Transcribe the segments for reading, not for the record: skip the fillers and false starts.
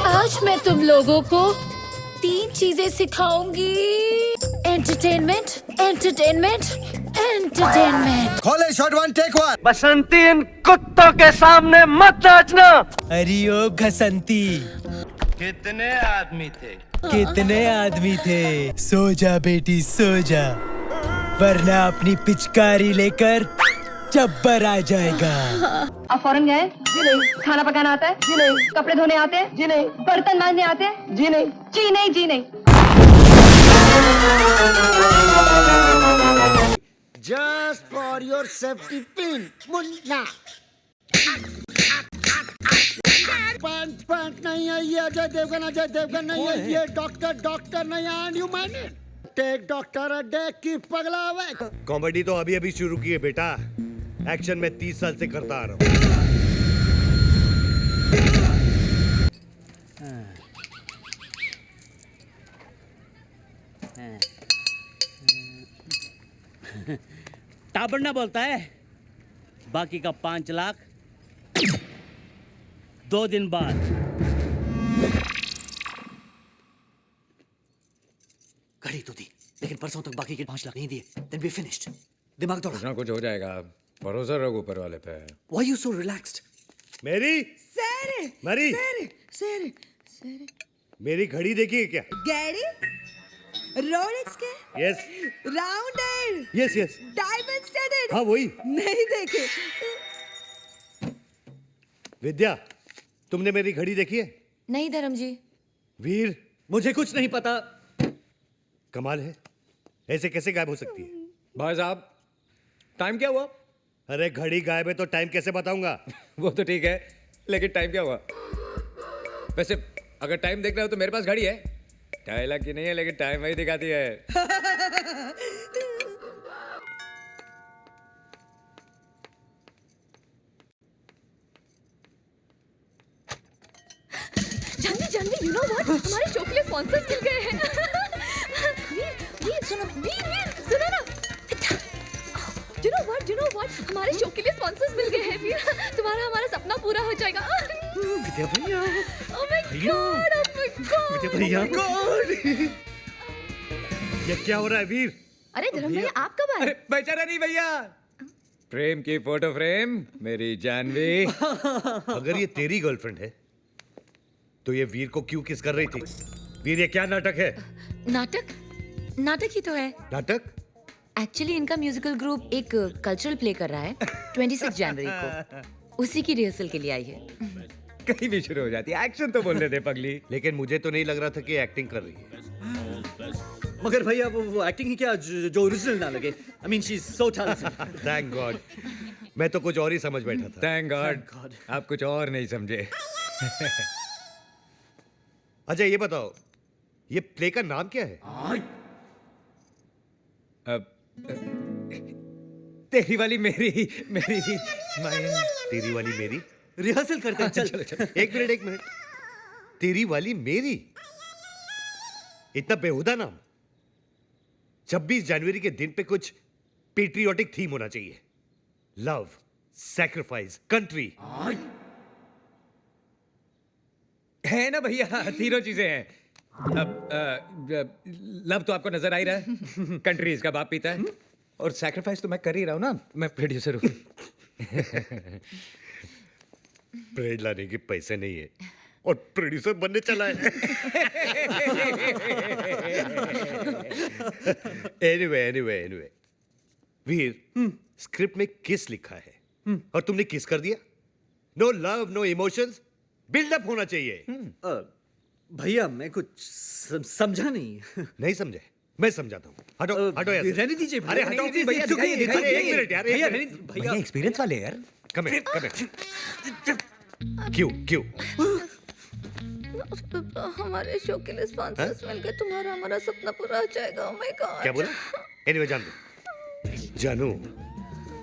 आज मैं तुम लोगों को 3 चीजें सिखाऊंगी। Entertainment, entertainment, entertainment. खोले शॉट 1 टेक 1। बसंती इन कुत्तों के सामने मत नाचना। अरे ओ घसंती, कितने आदमी थे? कितने आदमी थे? सो जा बेटी सो जा, वरना अपनी पिचकारी लेकर चब्बर आ जाएगा। आप फौरन गए? जी नहीं। खाना पकाना आता है? जी नहीं। कपड़े धोने आते हैं? जी नहीं। बर्तन मांजने आते हैं? जी नहीं। जी नहीं, जी नहीं। Just for your safety pin Munna. Pant नहीं है ये, अजय देवगन नहीं है ये, डॉक्टर नहीं है। And you mind it? Take doctor a day की पगला हुए। कॉमेडी तो अभी अभी शुरू की है बेटा, एक्शन में 30 साल से करता आ रहा हूँ। टाबड़ना बोलता है, बाकी का 5 लाख 2 दिन बाद। घड़ी तो दी, लेकिन परसों तक बाकी के 5 लाख नहीं दिए। Then we finished. दिमाग दौड़ा। कुछ ना कुछ हो जाएगा, भरोसा रखो ऊपर वाले पे। Why you so relaxed? मेरी मरी सर मेरी घड़ी देखिए क्या? गैरी रोलेक्स के yes rounded yes yes, diamond studded. हाँ वही। नहीं देखे। विद्या, तुमने मेरी घड़ी देखी है? नहीं धर्म जी। वीर, मुझे कुछ नहीं पता। कमाल है, ऐसे कैसे गायब हो सकती है? भाई साहब, टाइम क्या हुआ? अरे घड़ी गायब है तो टाइम कैसे बताऊंगा? वो तो ठीक है, लेकिन टाइम क्या हुआ? वैसे अगर टाइम देखना हो तो मेरे पास घड़ी है, 2.5 लाख की नहीं है, लेकिन टाइम वही दिखाती है। जानवी, यू नो व्हाट, हमारे शो के लिए स्पॉन्सर्स मिल गए हैं। वीर सुनो ना। यू नो व्हाट, हमारे शो के लिए स्पॉन्सर्स मिल गए हैं वीर। तुम्हारा हमारा सपना पूरा हो जाएगा। विद्या भैया, ओह माय गॉड, विद्या भैया, ये क्या हो रहा है वीर? अरे धर्म भैया, आप कब आए? अरे बेचारा नहीं भैया, प्रेम की फोटो फ्रेम मेरी जानवी। अगर ये तेरी गर्लफ्रेंड है तो ये वीर को क्यों किस कर रही थी? वीर, ये क्या नाटक है? नाटक ही तो है। नाटक? एक्चुअली इनका म्यूजिकल ग्रुप एक कल्चरल प्ले कर रहा है 26 जनवरी को, उसी की रिहर्सल के लिए आई है। कहीं भी शुरू हो जाती है, एक्शन तो बोलने दे पगली। लेकिन मुझे तो नहीं लग रहा था कि एक्टिंग कर रही है। मगर भैया वो एक्टिंग ही क्या जो ओरिजिनल ना लगे। I mean she's so talented. Thank God, मैं तो कुछ और ही समझ बैठा था। थैंक गॉड आप कुछ और नहीं समझे। अच्छा ये बताओ, ये प्ले का नाम क्या है? तेरी वाली मेरी तेरी वाली मेरी? रिहर्सल करते हैं, चल। चलो एक मिनट। तेरी वाली मेरी, इतना बेहुदा नाम। 26 जनवरी के दिन पे कुछ पेट्रियोटिक थीम होना चाहिए। Love, sacrifice, country. है ना भैया, तीनों चीजें हैं। अब लव तो आपको नजर आ ही रहा है, कंट्री इसका बाप पीता है, और सैक्रिफाइस तो मैं कर ही रहा हूं ना, मैं प्रोड्यूसर हूं। ब्रेड लाने के पैसे नहीं है और प्रोड्यूसर बनने चला है। एनीवे वीर, स्क्रिप्ट में किस लिखा है और तुमने किस कर दिया? No love, no emotions, buildup होना चाहिए। भैया मैं कुछ समझा नहीं। नहीं समझे? मैं समझाता हूँ। हटो यार। रहने दीजिए अरे हटो भैया, अरे एक मिनट यार, भैया एक मिनट। भैया एक्सपीरियंस वाले यार। Come here. क्यों? हमारे शो के लिए स्पॉन्सर्स मिल गए, तुम्हारा हमारा सपना पूरा हो जाएगा। Oh my God. क्या बोला? एनीवे जानू,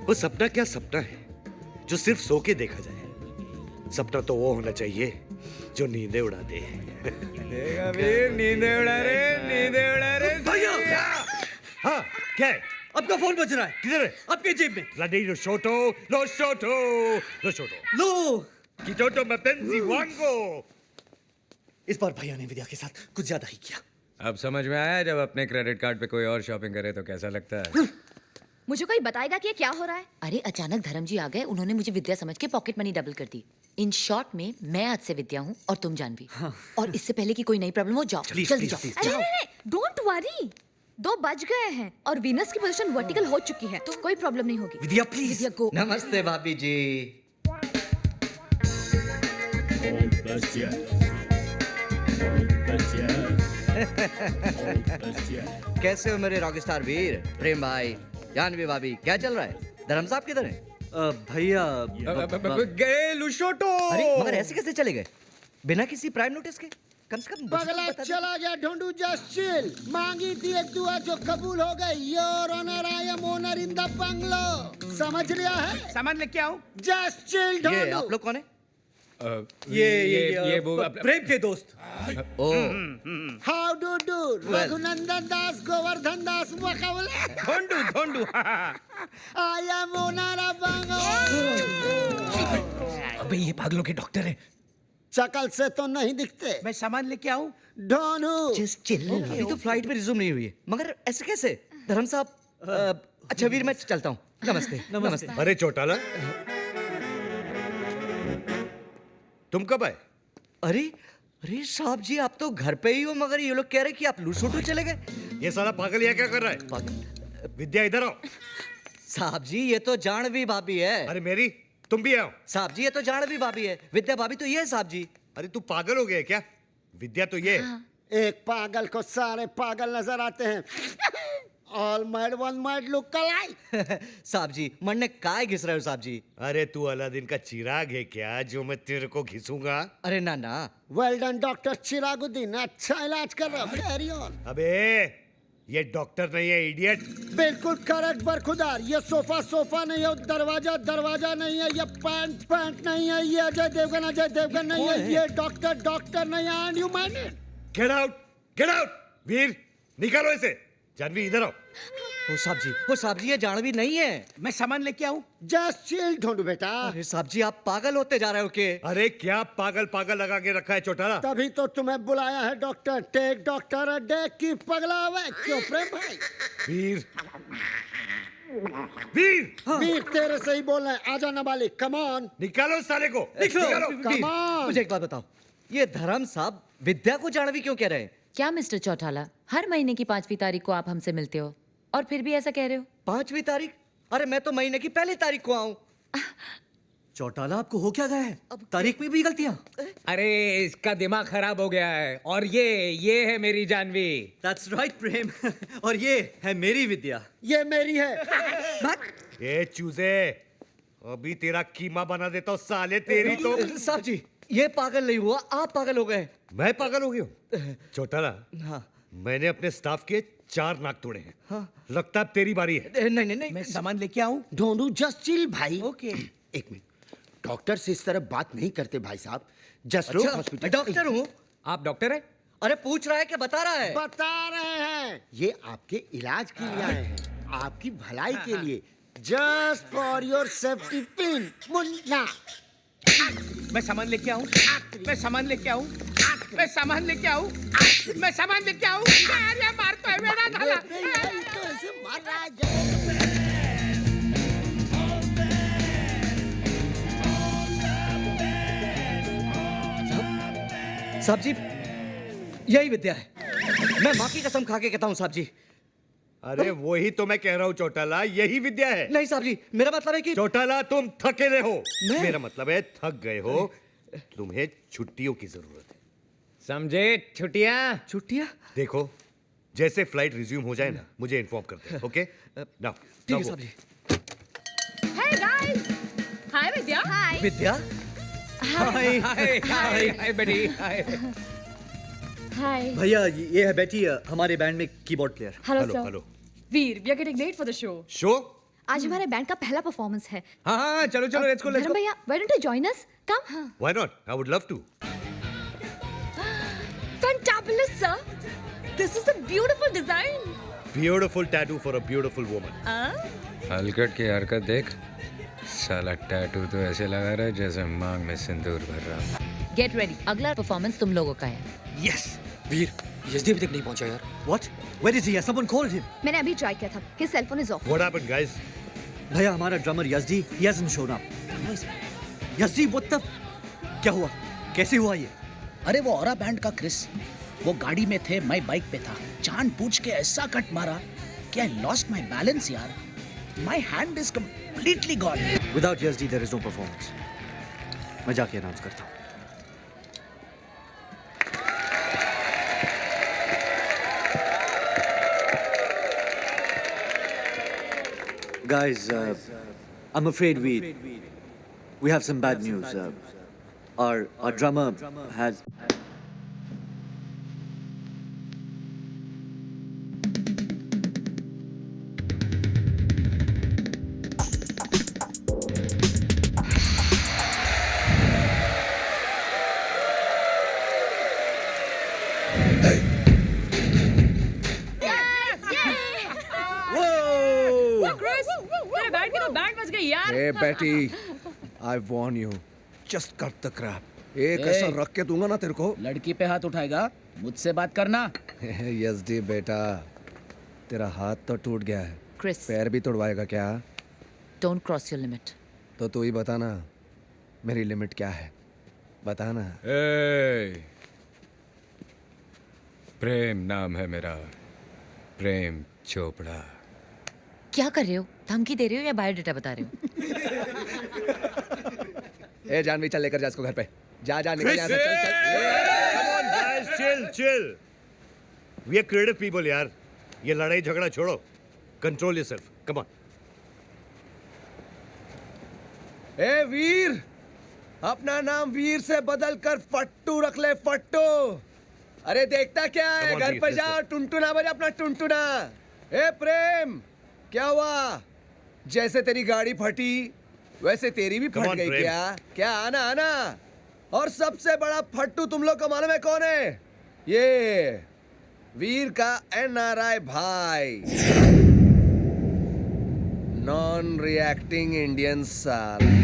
वो सपना क्या सपना है जो सिर्फ सो के देखा जाए। सपना तो वो होना चाहिए जो नींदें उड़ा दे। देखा वीर, नींदें उड़ा रहे। भैया, हाँ क्या है? आपका फोन बज रहा है। किधर है? आपके जेब में। लो शोटो। लो Kitoto Mapenzi Wango. इस बार भैया ने विद्या के साथ कुछ ज्यादा ही किया। अब समझ में आया जब अपने क्रेडिट कार्ड पे कोई और शॉपिंग करे तो कैसा लगता है? मुझे कोई बताएगा कि ये क्या हो रहा है? अरे अचानक धर्म जी आ गए, उन्होंने मुझे विद्या समझ के पॉकेट मनी डबल कर दी। इन शॉर्ट में मैं आज से विद्या हूँ और तुम जानवी। और इससे पहले कि कोई नई प्रॉब्लम हो, जाओ जल्दी जाओ। अरे नहीं, डोंट वरी, 2 बज गए हैं और वीनस की पोजीशन वर्टिकल हो चुकी है, तो कोई प्रॉब्लम नहीं होगी। विद्या प्लीज। विद्या गो। नमस्ते भाभी जी। कैसे हो मेरे रॉकस्टार वीर? प्रेम भाई, जानवी भाभी, क्या चल रहा है? धर्म साहब किधर है? भैया गए लुशोटो। अरे मगर ऐसे कैसे चले गए बिना किसी प्राइम नोटिस के? कम से कम पगला चला गया ढूंढू। Just chill. मांगी थी एक दुआ जो कबूल हो गई। Your honour, I am owner in the bungalow. समझ लिया है? सामान लेके आओ। जस्ट चिल ये ढूंढू। आप लोग कौन है? ये वो प्रेम के दोस्त। Oh how do do? Raghunandan Das, Govardhan Das, Macaulay. Dhondu I am owner of bungalow. अबे ये पागलों के डॉक्टर हैं। शकल से तो नहीं दिखते। मैं सामान लेके आऊं? ढूंढू। Just chill. अभी तो फ्लाइट में रिज्यूम नहीं हुई है, मगर ऐसे कैसे? धर्म साहब, अच्छा वीर मैं चलता हूँ। नमस्ते। नमस्ते। अरे चौटाला, तुम कब आए? अरे अरे साहब जी, आप तो घर पे ही हो, मगर ये लोग कह रहे कि आप लूसोटो चले गए। ये साला पागल यहाँ क्या कर रहा है? पागल। विद्या इधर आओ। साहब जी ये तो जानवी भाभी है। अरे मेरी, तुम भी आओ। साहब जी ये तो जानवी भाभी है, विद्या भाभी तो ये है साहब जी। अरे तू पागल हो गया है क्या? विद्या तो ये है। एक पागल को सारे पागल नजर आते हैं। All might one might look alike. साहब जी मन ने काय घिस रहे हो साहब जी? अरे तू अलादीन का चिराग है क्या जो मैं तेरे को घिसूंगा? अरे ना ना। वेल डन डॉक्टर चिरागुद्दीन, अच्छा इलाज कर रहा हूँ। Carry on. अबे ये डॉक्टर नहीं है, इडियट। बिल्कुल करेक्ट बरखुदार। ये सोफा नहीं है, दरवाजा नहीं है, ये पैंट नहीं है, ये अजय देवगन नहीं है, ये डॉक्टर नहीं है। And you mind it? Get out. Veer निकालो इसे। जानवी इधर आओ। वो साहब जी ये जानवी नहीं है। मैं सामान लेके आऊं? जस्ट चिल ढूंढू बेटा। अरे साहब जी आप पागल होते जा रहे हो के? अरे क्या पागल लगा के रखा है चौटाला? तभी तो तुम्हें बुलाया है doctor. Take doctor a day की पगला हुआ। क्यों प्रेम भाई? वीर तेरे से ही बोल रहे हैं। आजा नाबालिग, कम ऑन। निकालो साले को। निकालो। Come on. मुझे एक बात बताओ, ये धर्म साहब विद्या को जानवी क्यों कह रहे हैं? क्या मिस्टर चौटाला, हर महीने की 5वीं तारीख को आप हमसे मिलते हो और फिर भी ऐसा कह रहे हो? 5वीं तारीख? अरे मैं तो महीने की 1 तारीख को आऊं। चौटाला आपको हो क्या गया है? तारीख में भी गलतियां? अरे इसका दिमाग खराब हो गया है। और ये है मेरी जानवी। That's right प्रेम। और ये है मेरी विद्या। ये मेरी है। ये चूजे, अभी तेरा कीमा बना देता हूँ साले। तेरी तो। साहब जी ये पागल नहीं हुआ, आप पागल हो गए। मैं पागल हो गया हूँ? चौटाला, हाँ। मैंने अपने स्टाफ के 4 नाक तोड़े हैं। हाँ। लगता है अब तेरी बारी है। नहीं। मैं सामान लेके आऊं? ढूंढू। जस्ट चिल भाई। ओके। एक मिनट, डॉक्टर से इस तरह बात नहीं करते भाई साहब। जस्ट लो हॉस्पिटल। डॉक्टर हूँ। आप डॉक्टर है? अरे पूछ रहा है कि बता रहा है? बता रहे हैं। ये आपके इलाज के लिए आए हैं, आपकी भलाई के लिए। Just for your safety pin. Munna मैं सामान लेके आऊं? मैं सामान लेके आऊं? मैं सामान लेके आऊं? मैं सामान लेके आऊं? अरे मार तो है मेरा झाला। तो ऐसे मार रहा है। साहब जी यही विद्या है, मैं माँ की कसम खा के कहता हूँ साहब जी। अरे वही तो मैं कह रहा हूँ चौटाला, यही विद्या है। नहीं साहब जी, मेरा मतलब है कि चौटाला तुम थके रहे हो। मैं? मेरा मतलब है थक गए हो, तुम्हें छुट्टियों की जरूरत है। समझे? छुट्टियां। देखो जैसे फ्लाइट रिज्यूम हो जाए ना, मुझे इन्फॉर्म करते हैं। Okay now? ठीक है साहब जी। Hey guys! Hi विद्या। Hi. विद्या हाय बेटी। हाय। Hi. भैया ये है बेटी, हमारे बैंड में keyboard player. Hello hello sir. Hello. Veer, we are getting late for the show. Show? आज हमारे बैंड का पहला परफॉर्मेंस है। हाँ चलो लेट्स गो। धर्म भैया, why don't you join us? Come. Why not? I would love to. Fantabulous sir. This is a beautiful design. Beautiful tattoo for a beautiful woman. हलकट की हरकत देख, साला टैटू तो ऐसे लगा रहा है जैसे मांग में सिंदूर भर रहा हूं। गेट रेडी, अगला परफॉर्मेंस तुम लोगों का है। Yes! वीर, यजदी अभी तक नहीं पहुंचा यार। What? Where is he? Someone called him. मैंने अभी ट्राई किया था, his cell phone is off. What happened, guys? भैया हमारा drummer Yezdi, he hasn't shown up. Yezdi, what the? क्या हुआ? कैसे हुआ ये? अरे वो औरा बैंड का क्रिस, वो गाड़ी में थे, मैं बाइक पे था, जान पूछ के ऐसा कट मारा कि आई लॉस्ट माय बैलेंस यार। My hand is completely gone. Without Yezdi there is no performance. मैं जाके अनाउंस करता हूँ। Guys, I'm afraid we have some bad news. Our drummer has. Hey Betty, I warn you, just cut the crap. एक ऐसा रख के दूंगा ना तेरे को। लड़की पे हाथ उठाएगा, मुझसे बात करना। यजदी बेटा, तेरा हाथ तो टूट गया है, क्रिस, पैर भी तोड़वाएगा क्या? Don't cross your limit. तो तू ही बता ना, मेरी लिमिट क्या है, बता ना। प्रेम नाम है मेरा, प्रेम चोपड़ा। क्या कर रहे हो? धमकी दे रहे हो या बायोडाटा बता रहे हो? ए जानवी, चल लेकर जा इसको घर पे। जा निकल यहाँ से, चल। Come on, guys, chill. We are creative people, यार। ये लड़ाई झगड़ा छोड़ो। Control yourself. Come on. ए वीर, अपना नाम वीर से बदल कर फट्टू रख ले, फट्टू। अरे देखता क्या है, Come on, घर वीर, पे let's जा, go. टुनटुना बजा अपना टुनटुना। ए प्रेम, क्या हुआ? जैसे तेरी गाड़ी फटी वैसे तेरी भी Come फट on, गई प्रेम। क्या? आना। और सबसे बड़ा फट्टू तुम लोग का मालूम है कौन है? ये वीर का NRI भाई, नॉन रिएक्टिंग इंडियन साल।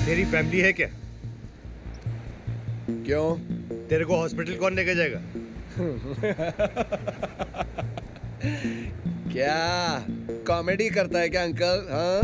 तेरी फैमिली है क्या? क्यों? तेरे को हॉस्पिटल कौन लेके जाएगा? क्या कॉमेडी करता है क्या अंकल? हाँ?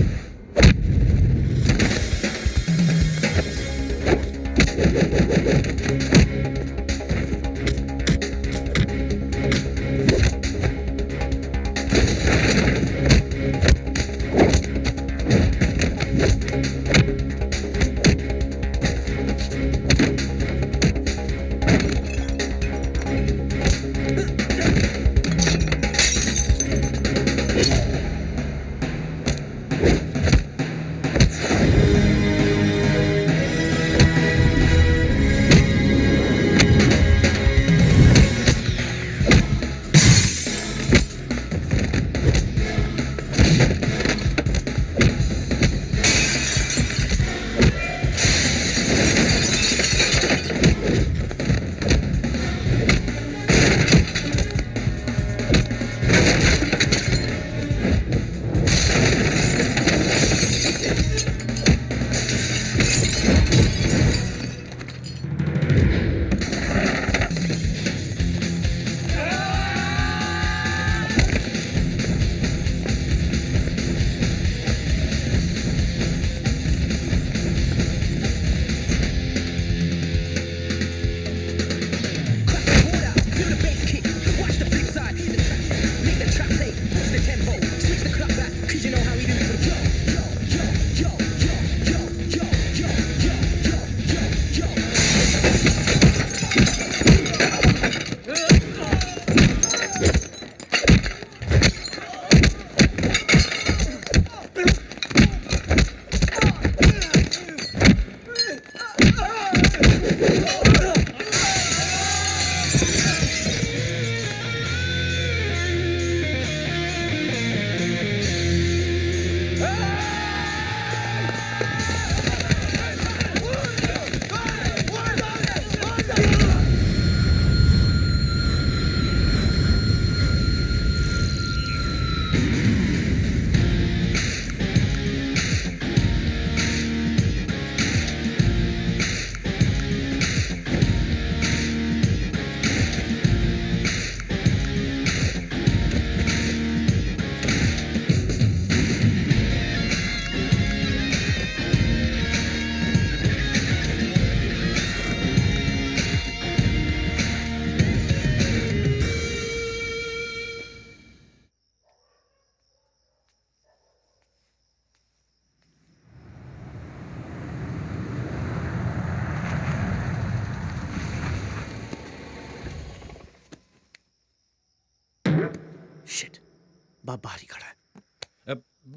बाप बाहर ही खड़ा है।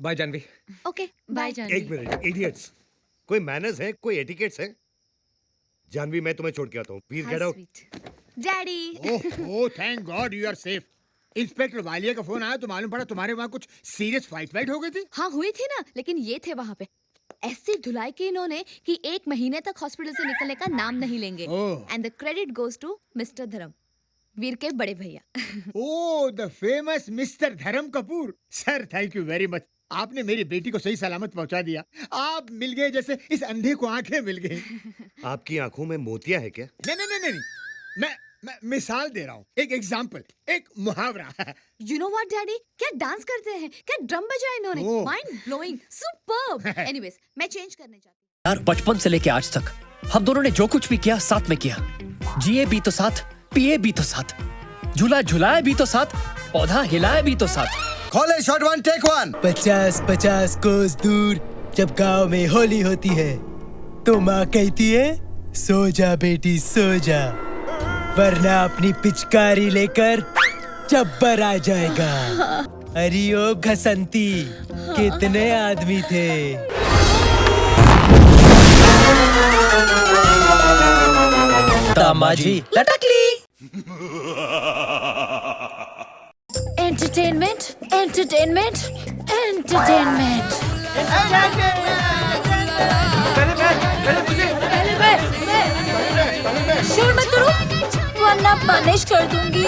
Bye Janvi. Okay bye Janvi. एक मिनट, इडियट्स। कोई मैनर्स है, कोई एटिकेट्स है? जानवी, मैं तुम्हें छोड़ के आता हूँ। Veer, get out. Daddy. Oh thank God you are safe. Inspector Walia का फोन आया तो मालूम पड़ा तुम्हारे वहाँ कुछ सीरियस फाइट हो गई थी। हाँ हुई थी ना, लेकिन ये थे वहाँ पे ऐसी धुलाई की इन्होंने कि 1 महीने तक हॉस्पिटल से निकलने का नाम नहीं लेंगे। And the credit goes to mister Dharam, Veer के बड़े भैया। ओह द फेमस मिस्टर धर्म Kapoor. Sir thank you very much, आपने मेरी बेटी को सही सलामत पहुंचा दिया। आप मिल गए जैसे इस अंधे को आंखें मिल गई। आपकी आंखों में मोतिया है क्या? नहीं, मैं मिसाल दे रहा हूँ, एक एग्जाम्पल, एक मुहावरा। You know what, daddy? क्या डांस करते हैं, क्या ड्रम बजाया इन्होंने, माइंड ब्लोइंग, सुपर्ब। एनीवेज, मैं चेंज करने जाती हूँ। यार बचपन से लेके आज तक हम दोनों ने जो कुछ भी किया साथ में किया। जिए भी तो साथ, पिए भी तो साथ, झूला झुलाया भी तो साथ, पौधा हिलाया भी तो साथ। खोले शॉट 1 टेक 1। 50-50 कोस दूर जब गांव में होली होती है तो माँ कहती है सो जा बेटी सो जा, वरना अपनी पिचकारी लेकर जब्बर आ जाएगा। अरे ओ घसंती, कितने आदमी थे? दामाजी लटकली। Entertainment, entertainment, entertainment. शोर मत करो वरना पनिश कर दूंगी।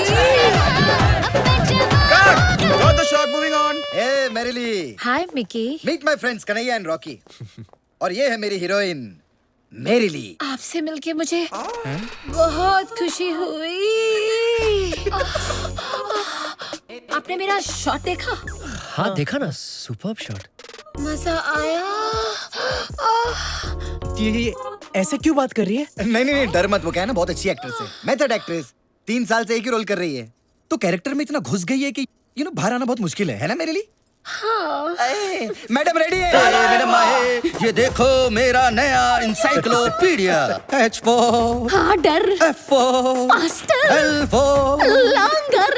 Got the shot, moving on. Hey merrily. Hi Mickey. Meet my friends Kanhaiya and Rocky. और ये है मेरी हीरोइन मेरिली। आपसे मिलके मुझे बहुत खुशी हुई। आपने मेरा शॉट देखा? हाँ देखा ना, सुपर्ब शॉट। मजा आया। ये ऐसे क्यों बात कर रही है? नहीं डर मत, वो क्या है ना बहुत अच्छी एक्ट्रेस है, मेथड एक्ट्रेस। 3 साल से एक ही रोल कर रही है, तो कैरेक्टर में इतना घुस गई है कि बाहर आना बहुत मुश्किल है ना मेरिली? हाँ। मैडम रेडी है? मैडम आए, ये देखो मेरा नया इंसाइक्लोपीडिया। H for हाँ डर। F for faster. L for longer.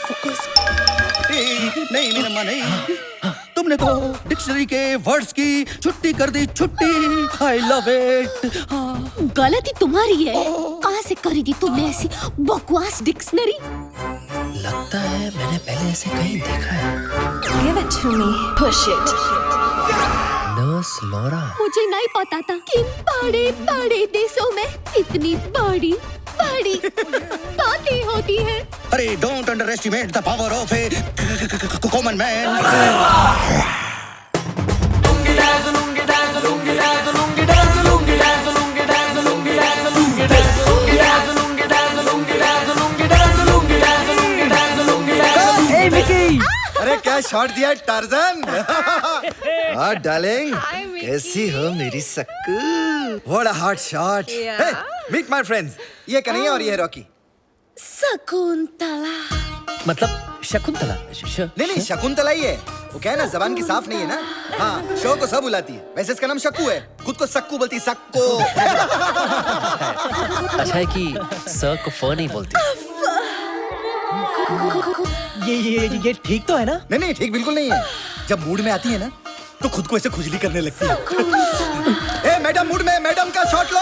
Focus. नहीं मेरा मन नहीं, तुमने तो डिक्शनरी के वर्ड्स की छुट्टी कर दी, छुट्टी। I love it. गलती तुम्हारी है, कहाँ से करी थी तुमने ऐसी बकवास डिक्शनरी? लगता है मैंने पहले ऐसे कहीं देखा है। Give it to me. Push it. Nurse Laura. मुझे नहीं पता था कि बड़े बड़े देशों में इतनी बड़ी बातें होती है। अरे don't under estimate the power of A common man. अरे क्या शॉट दिया टार्जन। हाँ डार्लिंग, कैसी हो मेरी Sakku? What a hot shot. Meet my friends, ये कन्हैया और ये है रॉकी। शकुंतला। मतलब शकुंतला? नहीं शकुंतला ही है। वो क्या है ना, जबान की साफ नहीं है ना। हाँ शो को सब बुलाती है, वैसे इसका नाम शक्कू है, खुद को सक्कू बोलती है, सक्को। अच्छा है कि सर को फ नहीं बोलती। ये ठीक तो है ना? नहीं ठीक बिल्कुल नहीं है। जब मूड में आती है ना तो खुद को ऐसे खुजली करने लगती है। ए मैडम मूड में, मैडम का शॉट लो।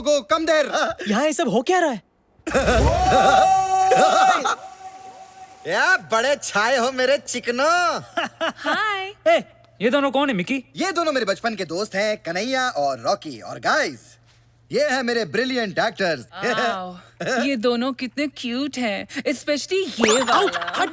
गो कम देर। यहाँ ये सब हो क्या रहा है? या बड़े छाए हो मेरे चिकनो। हाय। ये दोनों कौन है मिकी? ये दोनों मेरे बचपन के दोस्त हैं, कन्हैया और रॉकी। और गाइस ये है मेरे ब्रिलियंट एक्टर्स। ये दोनों कितने क्यूट हैं, स्पेशली ये वाला।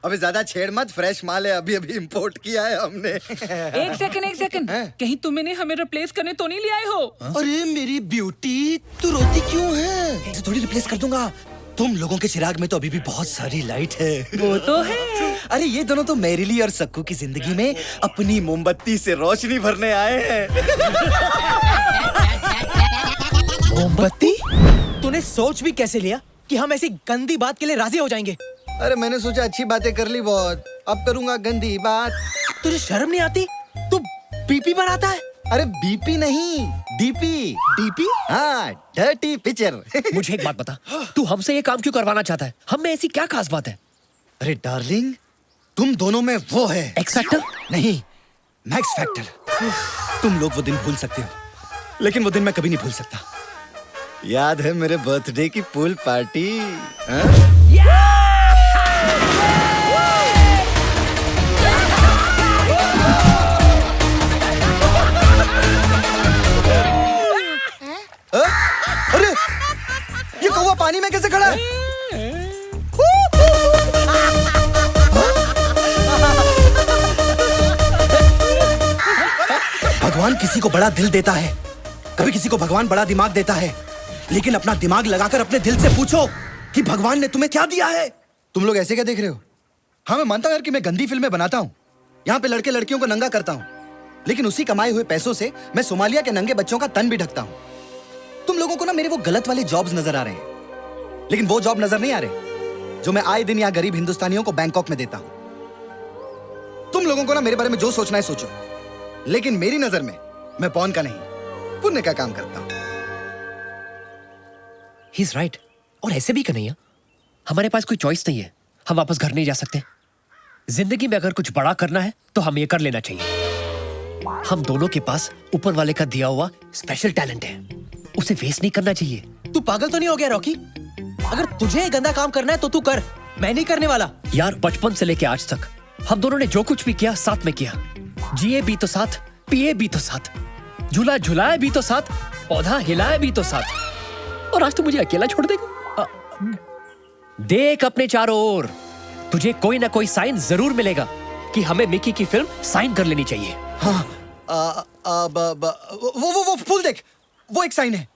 अभी ज्यादा छेड़ मत, फ्रेश माल है, अभी इंपोर्ट किया है हमने। एक सेकंड, कहीं तुम इन्हें हमें रिप्लेस करने तो नहीं ले आए हो? अरे मेरी ब्यूटी, तू रोती क्यों है? ऐसे थोड़ी रिप्लेस कर दूंगा। तुम लोगों के चिराग में तो अभी भी बहुत सारी लाइट है। वो तो है। अरे ये दोनों तो मेरिली और सक्कू की जिंदगी में अपनी मोमबत्ती से रोशनी भरने आए हैं। मोमबत्ती? तूने सोच भी कैसे लिया कि हम ऐसी गंदी बात के लिए राजी हो जाएंगे? अरे मैंने सोचा अच्छी बातें कर ली बहुत, अब करूंगा गंदी बात। तुझे शर्म नहीं आती? तू पीपी बनाता है? अरे बीपी नहीं, डीपी। डीपी? हाँ, डर्टी पिक्चर। मुझे एक बात बता, तू हमसे ये काम क्यों करवाना चाहता है? हम में ऐसी क्या खास बात है? अरे डार्लिंग, तुम दोनों में वो है। X factor? नहीं, मैक्स फैक्टर। तुम लोग वो दिन भूल सकते हो, लेकिन वो दिन मैं कभी नहीं भूल सकता। याद है मेरे बर्थडे की पूल पार्टी? अरे ये कौवा पानी में कैसे खड़ा है? भगवान किसी को बड़ा दिल देता है, कभी किसी को भगवान बड़ा दिमाग देता है, लेकिन अपना दिमाग लगाकर अपने दिल से पूछो कि भगवान ने तुम्हें क्या दिया है। तुम लोग ऐसे क्या देख रहे हो? हाँ, मैं मानता हूं यार कि मैं गंदी फिल्में बनाता हूं, यहाँ पे लड़के लड़कियों को नंगा करता हूं, लेकिन उसी कमाए हुए पैसों से मैं सोमालिया के नंगे बच्चों का तन भी ढकता हूं। तुम लोगों को ना मेरे वो गलत वाले जॉब्स नजर आ रहे हैं, लेकिन वो जॉब नजर नहीं आ रहे जो मैं आए दिन यहाँ गरीब हिंदुस्तानियों को बैंकॉक में देता हूं। तुम लोगों को ना मेरे बारे में जो सोचना है सोचो, लेकिन मेरी नजर में मैं पौन का नहीं, पुण्य का काम करता हूं। He is right. और ऐसे भी कन्हैया, हमारे पास कोई चॉइस नहीं है, हम वापस घर नहीं जा सकते। जिंदगी में अगर कुछ बड़ा करना है तो हम ये कर लेना चाहिए। हम दोनों के पास ऊपर वाले का दिया हुआ स्पेशल टैलेंट है, उसे वेस्ट नहीं करना चाहिए। तू पागल तो नहीं हो गया रॉकी? अगर तुझे गंदा काम करना है तो तू कर, मैं नहीं करने वाला। यार, बचपन से लेके आज तक हम दोनों ने जो कुछ भी किया साथ में किया। जिए भी तो साथ, पिए भी तो साथ, झूला झुलाए भी तो साथ, पौधा हिलाए भी तो साथ, और आज तू मुझे अकेला छोड़ देगा? देख अपने चारों ओर, तुझे कोई ना कोई साइन जरूर मिलेगा कि हमें मिकी की फिल्म साइन कर लेनी चाहिए। हाँ, वो फूल देख, वो एक साइन है।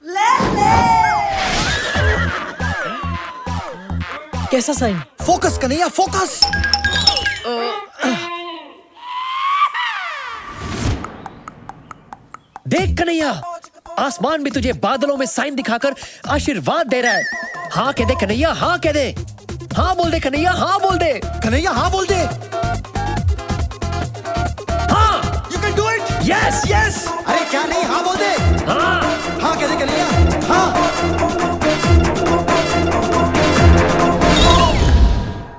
कैसा साइन? Focus Kanhaiya, focus. देख कन्हैया, आसमान भी तुझे बादलों में साइन दिखाकर आशीर्वाद दे रहा है। हाँ कह दे कन्हैया, हाँ कह दे, हाँ बोल दे कन्हैया, हाँ बोल दे कन्हैया, हाँ बोल दे। हाँ, you can do it. Yes yes. अरे क्या नहीं, हाँ बोल दे। हाँ, हाँ कह दे कन्हैया, हाँ।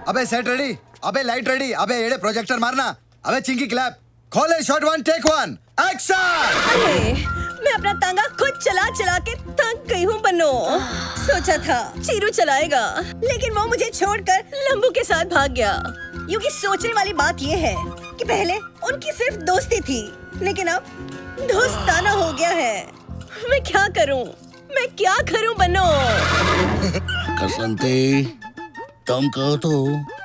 अबे सेट रेडी, अबे लाइट रेडी, अबे एड़े प्रोजेक्टर मारना, अबे चिंकी क्लैप, खोले शॉट 1 टेक 1 एक्शन। मैं अपना तांगा खुद चला चला के थक गई हूँ बन्नो। सोचा था चीरू चलाएगा, लेकिन वो मुझे छोड़कर लंबू के साथ भाग गया। यूं सोचने वाली बात ये है कि पहले उनकी सिर्फ दोस्ती थी, लेकिन अब दोस्ताना हो गया है। मैं क्या करूँ, मैं क्या करूँ बन्नो? कसंती, तुम कहो तो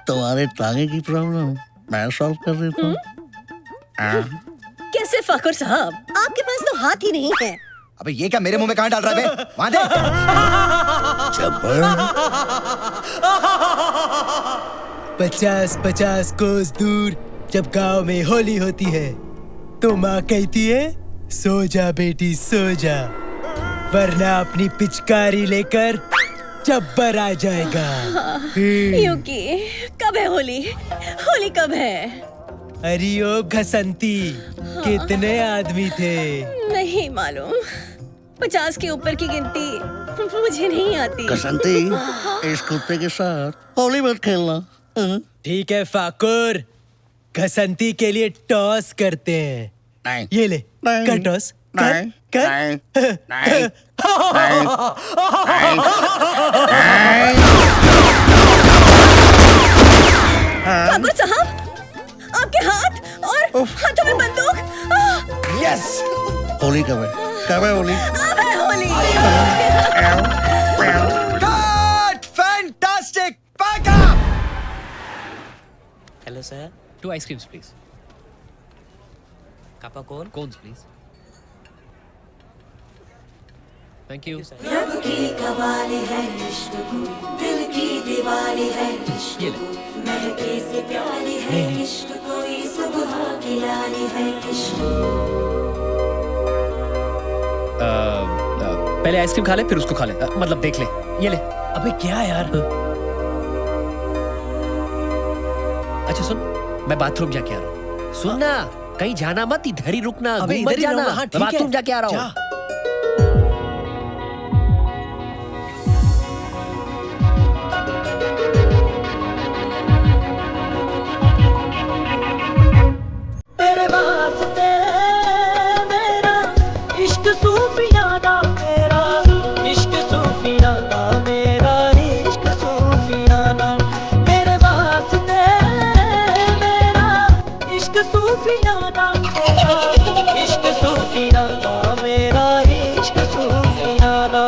तुम्हारे टांगे की प्रॉब्लम मैं सॉल्व कर देता हूँ। कैसे फाकुर साहब, आपके पास तो हाथ ही नहीं है। अबे ये क्या मेरे मुंह में कहाँ डाल रहा है बे? वहाँ दे। 50-50 कोस दूर जब गांव में होली होती है तो माँ कहती है सो जा बेटी सो जा, वरना अपनी पिचकारी लेकर चब्बर आ जाएगा। यूकी, कब है होली? होली कब है? अरे ओ घसंती, कितने आदमी थे? नहीं मालूम, 50 के ऊपर की गिनती मुझे नहीं आती। कसंती, इस कुत्ते के साथ होली मत खेलना। ठीक है फाकुर, घसंती के लिए टॉस करते हैं। नहीं, ये ले, नहीं, कर टॉस, कर, नहीं, कर। नहीं, नहीं, फाकुर साहब, आपके हाथ और हाथों में बंदूक। यस। होली कब है? कब है होली? अब है Holi. Cut, fantastic, pack up. Hello sir, 2 ice creams please. कापा cone? Cones please. Thank you. रब की कवाली है इश्क को, दिल की दिवाली है इश्क को, महके से प्यारी है इश्क, कोई सुबह की लाली है इश्क। पहले आइसक्रीम खा ले फिर उसको खा ले, मतलब देख ले। ये ले। अबे क्या यार? अच्छा सुन, मैं बाथरूम जाके आ रहा हूँ। सुन ना। कहीं जाना मत, इधर ही रुकना, अबे घूम मत इधर ही जाना। रहूंगा, हाँ, मैं ठीक है। बाथरूम जाके आ रहा हूँ। जा। तेरे वास्ते मेरा इश्क सूफियाना, मेरा इश्क सूफियाना, मेरा इश्क सूफियाना। तेरे वास्ते मेरा इश्क सूफियाना, मेरा इश्क सूफियाना, मेरा इश्क सूफियाना।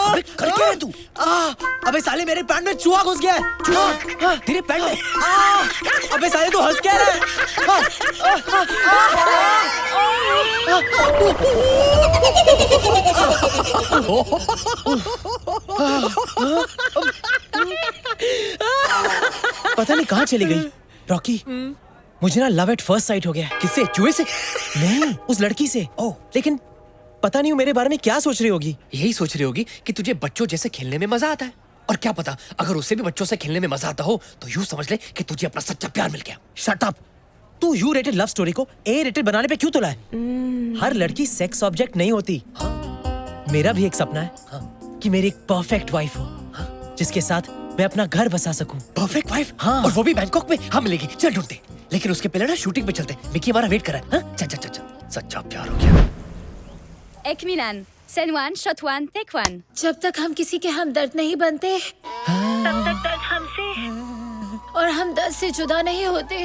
अबे कर क्या है तू? अबे साले मेरे पैंट में चूहा घुस गया है। चूहा तेरे पैंट में। अबे साले तू हंस क्या रहा है? पता नहीं कहाँ चली गई रॉकी। मुझे ना लव एट फर्स्ट साइट हो गया। किससे? चूहे से? नहीं, उस लड़की से। ओह, लेकिन पता नहीं वो मेरे बारे में क्या सोच रही होगी। यही सोच रही होगी कि तुझे बच्चों जैसे खेलने में मजा आता है। और क्या पता, अगर उसे भी बच्चों से खेलने में मजा आता हो तो यूं समझ ले कि तुझे अपना सच्चा प्यार मिल गया। Shut up. तू यू रेटेड लव स्टोरी को ए रेटेड बनाने पे क्यों तुला है? हर लड़की सेक्स ऑब्जेक्ट नहीं होती। मेरा भी एक सपना है कि मेरी एक परफेक्ट वाइफ हो, जिसके साथ मैं अपना घर बसा सकूं। Perfect wife? हाँ। और वो भी बैंकॉक में? हाँ मिलेगी, चल ढूंढते। लेकिन उसके पहले ना शूटिंग पे चलते हैं। मिकी हमारा वेट कर रहा है। हाँ? चल चल चल चल। सच्चा प्यार हो गया। एक minute, scene one, shot one, take one. जब तक हम किसी के हमदर्द नहीं बनते तब तक दर्द हमसे और हम दर्द से जुदा नहीं होते।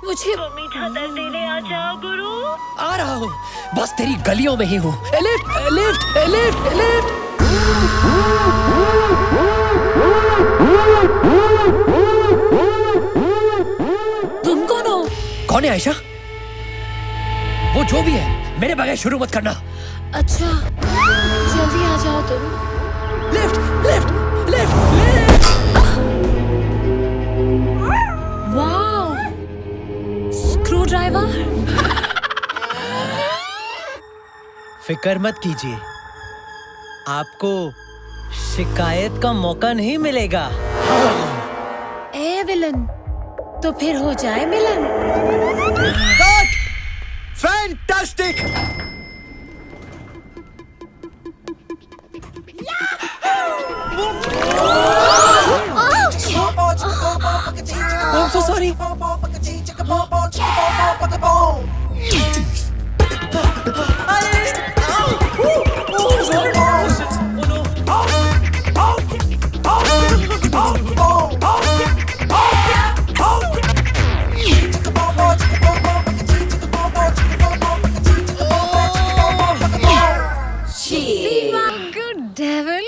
मुझे वो मीठा दर्द देने आ जाओ गुरु। आ रहा हूँ, बस तेरी गलियों में ही हूँ। Lift lift lift lift. तुम कौन हो? कौन है आयशा? वो जो भी है, मेरे बगैर शुरू मत करना। अच्छा, जल्दी आ जाओ तुम। Lift lift lift lift. Wow, screw driver. फिक्र मत कीजिए, आपको शिकायत का मौका नहीं मिलेगा। ए विलन, तो फिर हो जाए मिलन। Fantastic! I'm so sorry. Good devil.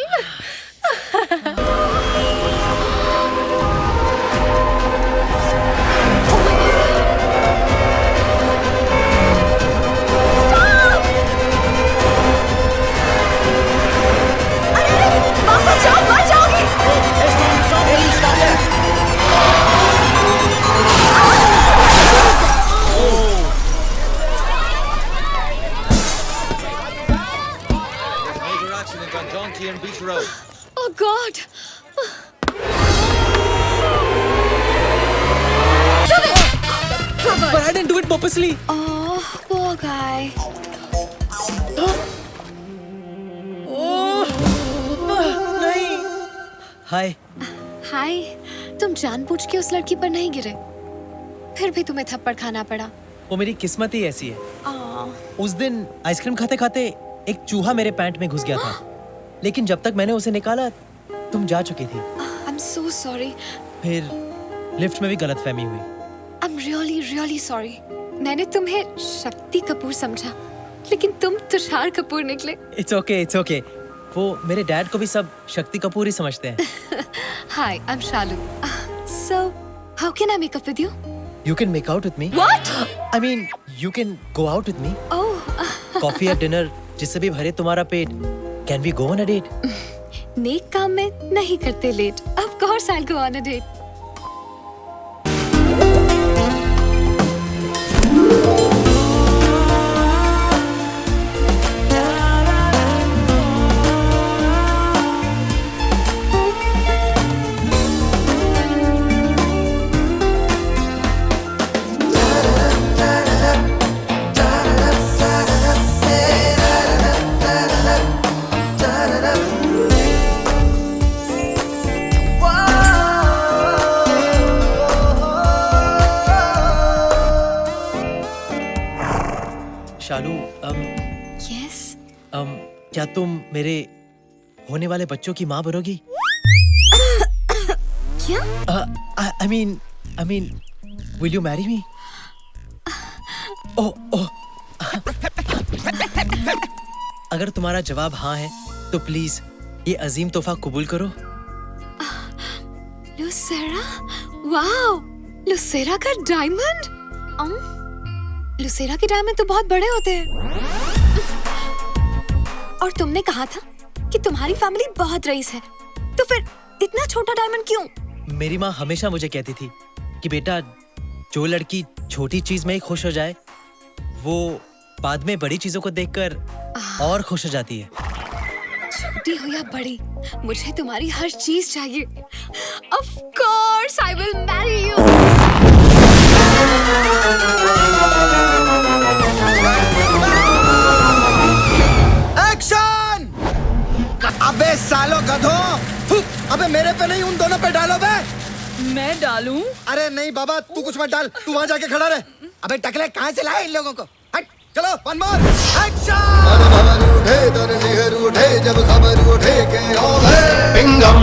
Oh God! But I didn't do it purposely. Oh, poor guy. नहीं। हाय। हाय, तुम जानबूझ के उस लड़की पर नहीं गिरे, फिर भी तुम्हें थप्पड़ खाना पड़ा। वो मेरी किस्मत ही ऐसी है। आह, उस दिन आइसक्रीम खाते खाते एक चूहा मेरे पैंट में घुस गया था, लेकिन जब तक मैंने उसे निकाला तुम जा चुकी थी। I'm so sorry. फिर लिफ्ट में भी गलतफहमी हुई। I'm really, really sorry. मैंने तुम्हें शक्ति कपूर समझा, लेकिन तुम तुषार कपूर निकले। It's okay, it's okay. वो मेरे डैड को भी सब शक्ति कपूर ही समझते हैं। Hi, I'm Shalu. So, How can I make up with you? You can make out with me. What? I mean, you can go out with me. Oh. Coffee या dinner जिससे भी भरे तुम्हारा पेट. Can we go on a date? नेक काम में नहीं करते late. Of course I'll go on a date. Shalu, Yes. क्या तुम मेरे होने वाले बच्चों की माँ बनोगी? क्या? I mean, will you marry me? Oh. अगर तुम्हारा जवाब हाँ है, तो प्लीज ये अजीम तोहफा कबूल करो. लुसेरा? वाओ! लुसेरा का डायमंड? लुसेरा के डायमंड तो बहुत बड़े होते हैं. और तुमने कहा था कि तुम्हारी फैमिली बहुत रईस है, तो फिर इतना छोटा डायमंड क्यों? मेरी माँ हमेशा मुझे कहती थी कि बेटा, जो लड़की छोटी चीज में ही खुश हो जाए, वो बाद में बड़ी चीजों को देखकर और खुश हो जाती है. छोटी हो या बड़ी, मुझे तुम्हारी हर चीज चाहिए. Of course I will marry you. Action! अबे सालो गधों! अबे मेरे पे नहीं, उन दोनों पे डालो बे! मैं डालूं? अरे नहीं बाबा, तू कुछ मत डाल. तू वहाँ जाके खड़ा रहे. अबे टकले कहाँ से लाए इन लोगों को? हट, चलो वन मोर एक्शन! उठे दर जिगर उठे जब खबर उठे के ओ पिंगम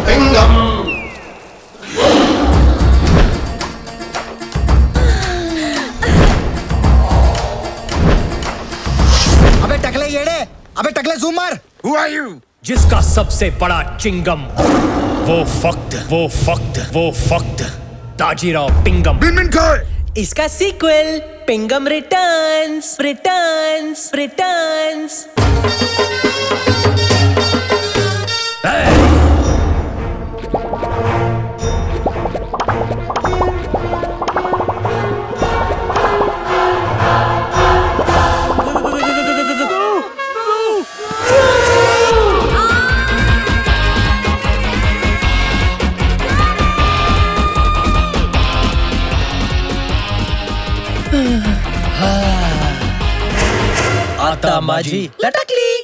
पिंगम. अबे टकले येड़े, अबे टकले जूम मार. Who are you? जिसका सबसे बड़ा चिंगम, वो फक्त ताजीराव पिंगम. इसका सीक्वल पिंगम रिटर्न्स. आता माझी लटकली.